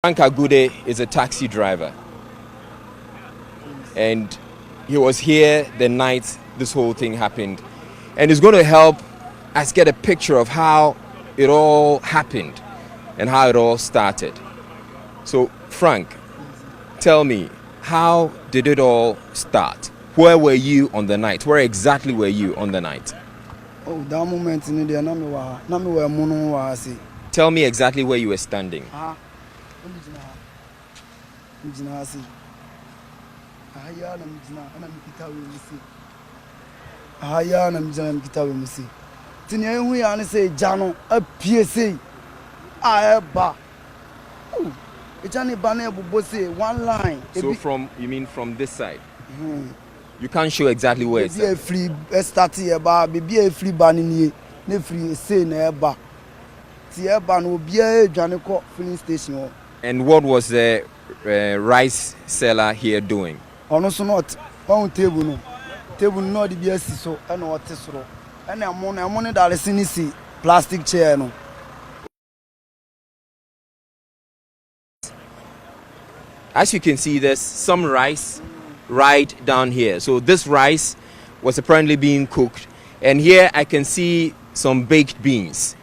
Frank Agude is a taxi driver, and he was here the night this whole thing happened, and he's going to help us get a picture of how it all happened and how it all started. So, Frank, tell me, how did it all start? Where were you on the night? Where exactly were you on the night? Oh, that moment in the Nami. Tell me exactly where you were standing. One line. So you mean from this side? You can't show exactly where it's at. Free start here, be a free banning ne free say never. Tieba no be a Janico filling station. And what was the rice seller here doing? Also not on table no. Table no the BS so and what is so. And I'm money that is in see plastic chair no. As you can see, there's some rice right down here. So this rice was apparently being cooked, and here I can see some baked beans.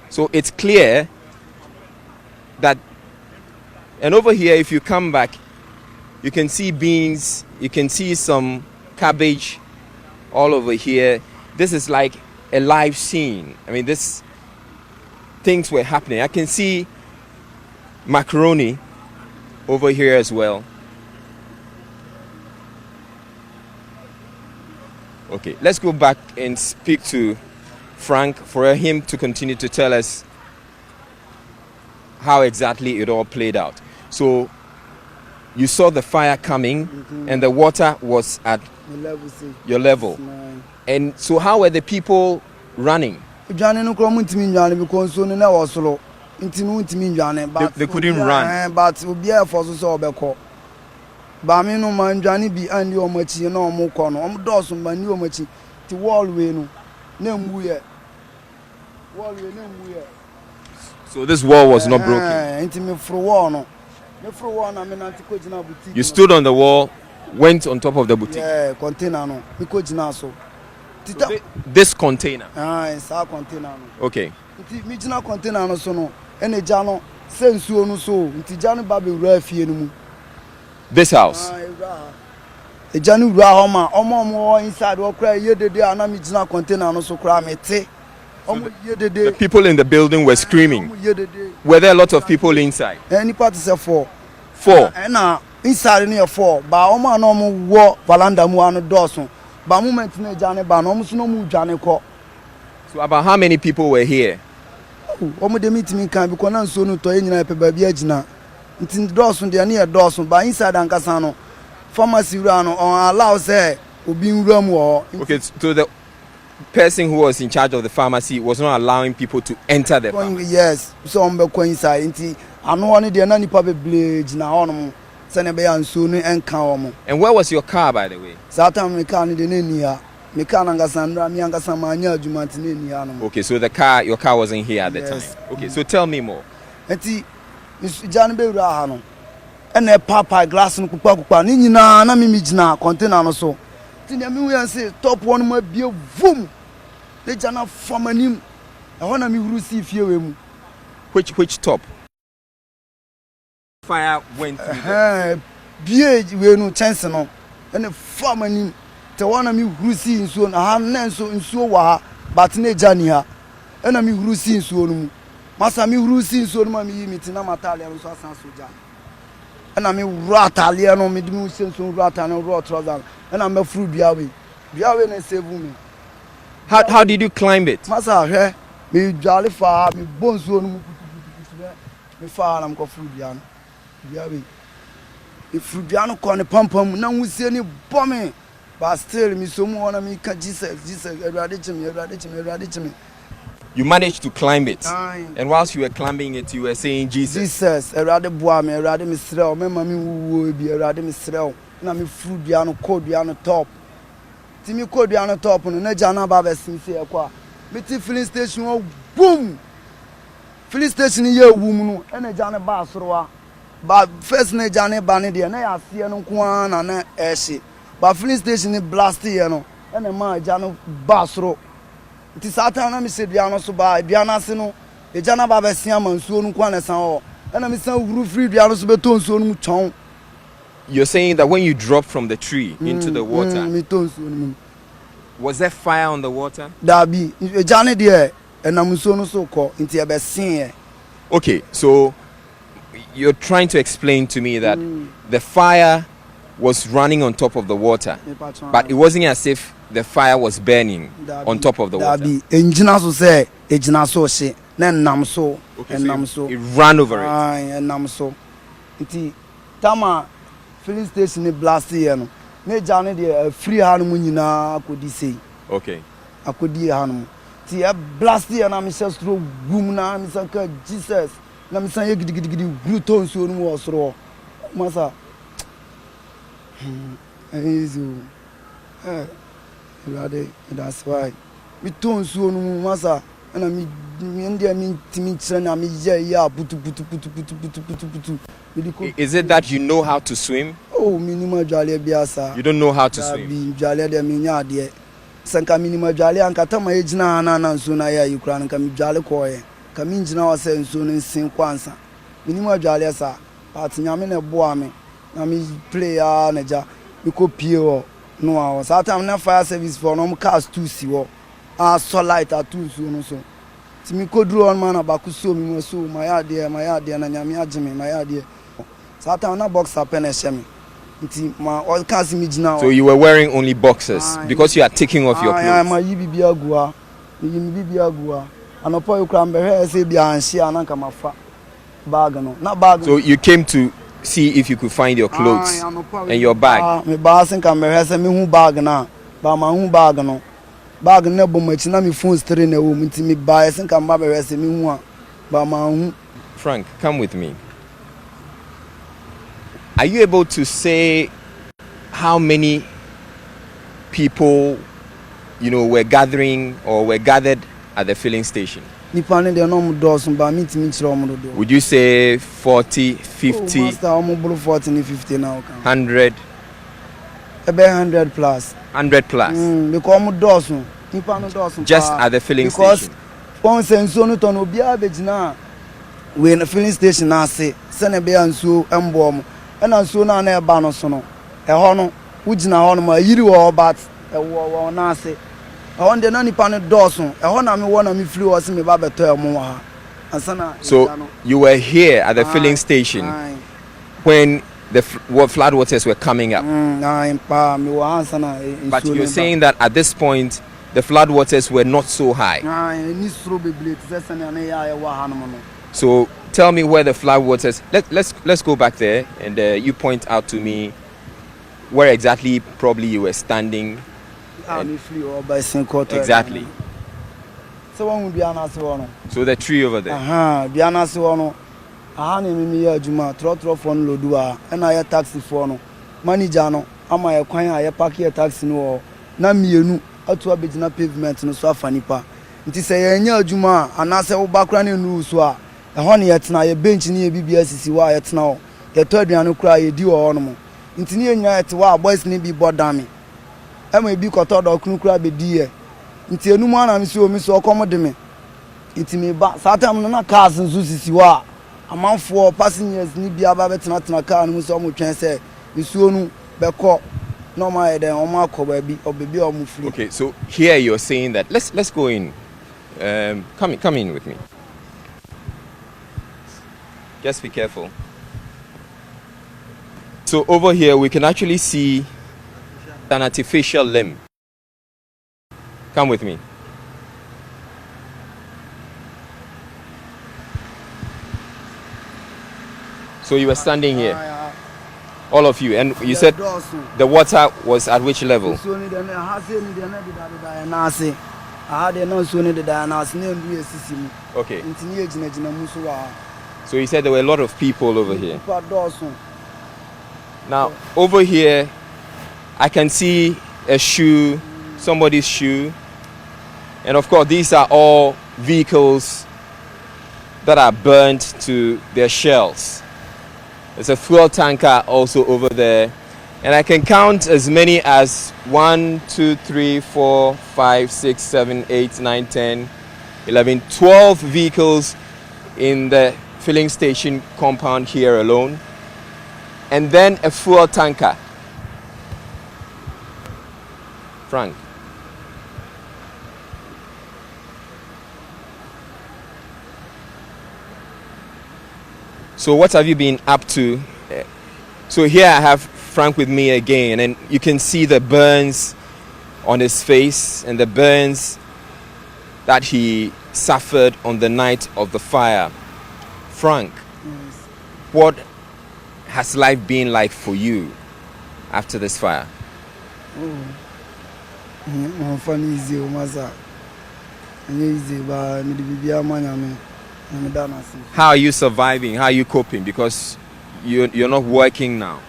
So it's clear that, and over here if you come back, you can see beans, you can see some cabbage all over here. This is like a live scene. I mean, things were happening. I can see macaroni over here as well. Okay, let's go back and speak to Frank for him to continue to tell us how exactly it all played out. So you saw the fire coming, and the water was at your level. And so how were the people running? They couldn't run. But we are for so beko. Bamino manjani be and your machi no mo kono. Does man you machi to wall we no. Nemuye. Wall we nemuye. So this wall was not broken. Intimate for war no. For one, I mean, anti-coaching boutique. You stood on the wall, went on top of the boutique. Yeah, container no. Because now so. This container. It's our container. Okay. Me jina container no so no. Ene jano sensuo no so. Nti jano babe wura fie no mu. This house. E jano wura ho ma omo inside wo kra yedede ana me jina container no so kra me te. The people in the building were screaming. Were there a lot of people inside? Any part is a 4. 4. And inside near 4. But Oma no more Valanda Muano Dawson. But moment ne Jane Ban almost no more Jane ko. So about how many people were here? Omo de meeting can be conan so no to any baby agina. Until Dawson they are near Dawson, but inside Ankasano. Pharmacy rano on allow say Ubi room war. Okay, so the person who was in charge of the pharmacy was not allowing people to enter the pharmacy. Yes, so I'm going inside. I know only the nanny puppy blade now on Senebe and soon and calm. And where was your car, by the way? Saturn mechanic in India. Mechanic Sandra, Mianga Samania, Jumantin. Okay, so your car wasn't here at the time. Okay, so tell me more. And Mr. John Beurahano and a papa glass and Kupa, Nina, Namimijna, container so. Tinamian say top one might be a boom. They jana from a name. I want to receive you. Which top? Fire went through. BH we no chance no. And a farmer name. The one me receive so I have none so in so wa but ne jania. And I me receive so no. Masa me receive so no me meeting na matalian so asan soja. And I mean ratalian me do sense so ratan and raw trouser. And I'm a fruit biawe. Biawe na save me. How did you climb it? Masa me jolly far me bones no me far am go fruit biano. Biawe. If fruit biano ko ne pampam na wusie ni bomb. But still me so mo na me can Jesus Erade chimi. You managed to climb it. And whilst you were climbing it, you were saying Jesus. Jesus, Erade boa me, Erade me srel, me mami wo bi Erade me srel. Na me fruit biano code biano top. Ti me code biano top no na jana ba be sin se e kwa. Me ti filling station boom. filling station ye wum no ene jane ba asoroa ba first ne jane ba ne de na ya se no nko na ehye ba filling station ni blast ye no ene ma jane ba asoro nti satan na mi se bia no so ba bia na se no e jana ba be sia mansuo no nko na san ho ene mi san wuru free bia no so be to nsuo no chon. You're saying that when you dropped from the tree into the water, was there fire on the water? Okay, so you're trying to explain to me that the fire was running on top of the water, but it wasn't as if the fire was burning on top of the water. Okay, so it ran over it. Filling station ni blast here no ne jane de free hanum nyina akodi sei. Okay, akodi hanum ti e blast here na me sestro gum na me sanka Jesus na me san ye gidigidi bruton so no osoro masa ezo lade that's why me ton so no masa na me ndia me timi kire na me ye ya putu. Is it that you know how to swim? Oh, minimum jolly biasa. You don't know how to swim. Jolly de minya de. Sanka minimum jolly ankata ma ejina na nso na ya yikura nka mi jolly koye. Ka mi njina wase nso ne nsin kwansa. Minimum jolly sa. Part nyame na boa me. Na mi play na ja. Mi ko pie wo no a. Sa time na fire service for no cars two si wo. So light atu so no so. Ti mi ko duro on man abakuso mi mo so my ade na nyame ageme my ade. So you were wearing only boxers because you are taking off your clothes. So you came to see if you could find your clothes and your bag. Frank, come with me. Are you able to say how many people, were gathering or were gathered at the filling station? Would you say 40, 50? 100? 100 plus. 100 plus? Just at the filling station? When the filling station I say, send a bear and so and so na na eba no so no e ho no ugina ho no ma yiri wo but e wo na ase e ho de na nipa no doso e ho na me wo na me firi wo se me ba beto e mo ha ansana. So you were here at the filling station when the flood waters were coming up. But you're saying that at this point the flood waters were not so high. So tell me where the flood waters. Let's go back there and you point out to me where exactly probably you were standing. Exactly. So the tree over there. Taxi for no manager no ama ye kwan a ye park ye taxi no na mienu atu abegina pavement no so afanipa nti se ye nya adwuma anase wo bakra ne nu so a ho ne yetena ye bench ne ye bibia sisi wa yetena ho ye to aduane kura ye di wo no mo nti ne nya yete wa boys ne bi bodami ama bi koto do kunu kura be di ye nti enu mu ana mi so okomo de me nti me ba satam no na cars nso sisi wa amanfo passengers ni bia ba betena tena car no so mo twen se isuo nu beko normal den o ma ko ba bi obebi o mo free. Okay, so here you're saying that let's go in. Come in with me. Just be careful. So over here we can actually see an artificial limb. Come with me. So you were standing here, all of you, and you said the water was at which level? Okay. So you said there were a lot of people over here. Now, over here, I can see a shoe, somebody's shoe, and of course these are all vehicles that are burnt to their shells. There's a fuel tanker also over there. And I can count as many as 1, 2, 3, 4, 5, 6, 7, 8, 9, 10, 11, 12 vehicles in the filling station compound here alone. And then a fuel tanker. Frank. So what have you been up to? So here I have Frank with me again, and you can see the burns on his face and the burns that he suffered on the night of the fire. Frank, Yes. what has life been like for you after this fire? I'm funny easy, Masa. And easy, but me the baby amanya me done nothing. How are you surviving? How are you coping? Because you're not working now.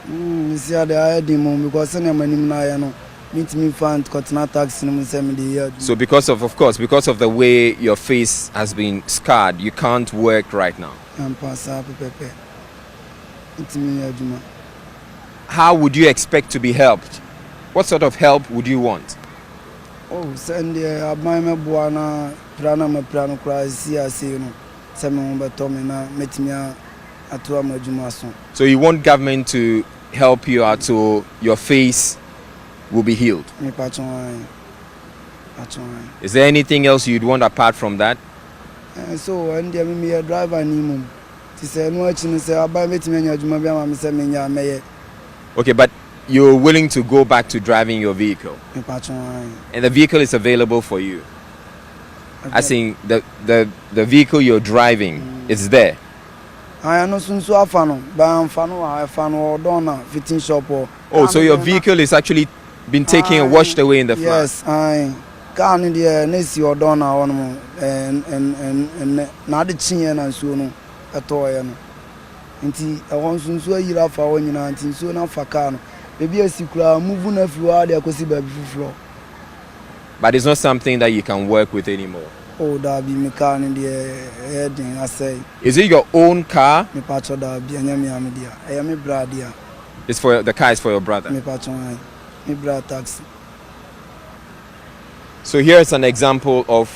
You see how they are heading mom because any money na ya no. Meet me find cotton tax in me say me the year. So because of course, because of the way your face has been scarred, you can't work right now. I'm pass up pepe. It's me aduma. How would you expect to be helped? What sort of help would you want? Oh, send the abai me buana prana me prana kura si ase no. Say me mo beto me na metimi atu amaduma so. So you want government to help you out so your face will be healed. Me patron. Patron. Is there anything else you'd want apart from that? So and there me a driver ni mum. Ti say no achi no say abai metimi anya aduma bia ma me say me nya meye. Okay, but you're willing to go back to driving your vehicle, Me patron. and the vehicle is available for you. I think the vehicle you're driving is there. I know sunsu afano, but I'm fano or dona fitting shop or. Oh, so your vehicle is actually been taken and washed away in the flood. Yes, I can in the nesi or dona on and not the chin and so no at all. Inti I want sunsu a year for when you are so now for can. Baby, a secret moving if you are there because baby floor. But it's not something that you can work with anymore. Oh, that be me car in the heading, I say. Is it your own car? Me patcho that be a nyami amedia. I am a bradia. It's for the car is for your brother. Me patcho, me brad taxi. So here's an example of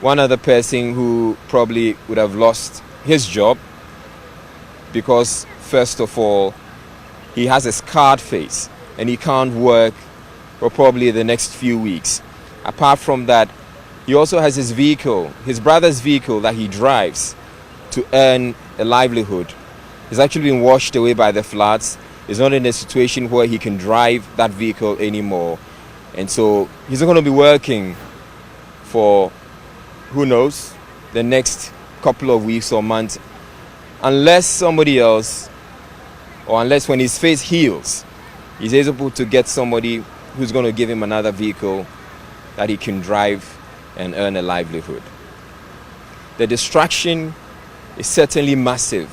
one other person who probably would have lost his job because, first of all, he has a scarred face and he can't work for probably the next few weeks. Apart from that, he also has his vehicle, his brother's vehicle that he drives to earn a livelihood. He's actually been washed away by the floods. He's not in a situation where he can drive that vehicle anymore. And so he's not going to be working for, who knows, the next couple of weeks or months, unless somebody else, or unless when his face heals, he's able to get somebody who's going to give him another vehicle that he can drive and earn a livelihood. The distraction is certainly massive.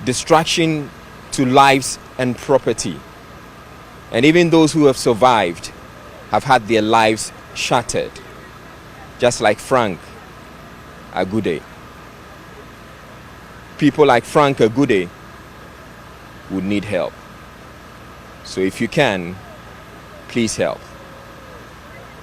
Distraction to lives and property. And even those who have survived have had their lives shattered, just like Frank Agude. People like Frank Agude would need help. So if you can, please help.